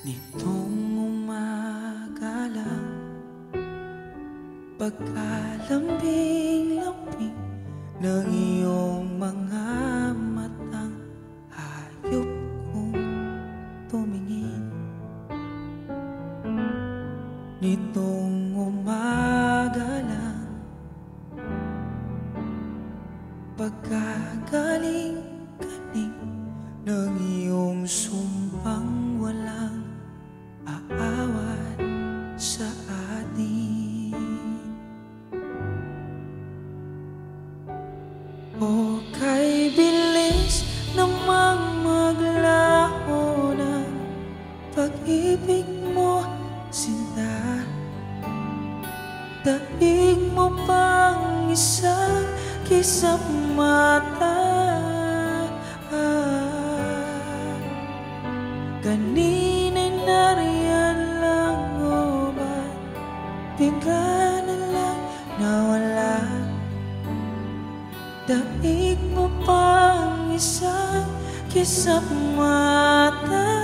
Nitong umaga lang, pagkalambing-lambing ng iyong mga matang, hayop kong tumingin. Nitong umaga lang, pagkagaling-galing ng iyong sumpang walang aawat sa atin. O kay bilis namang maglaho ng pag-ibig mo, sinta. Daig mo pang isang kisap mata. Kanina'y nariyan lang, o ba't bigla na lang nawala? Daig mo pang isang kisap mata.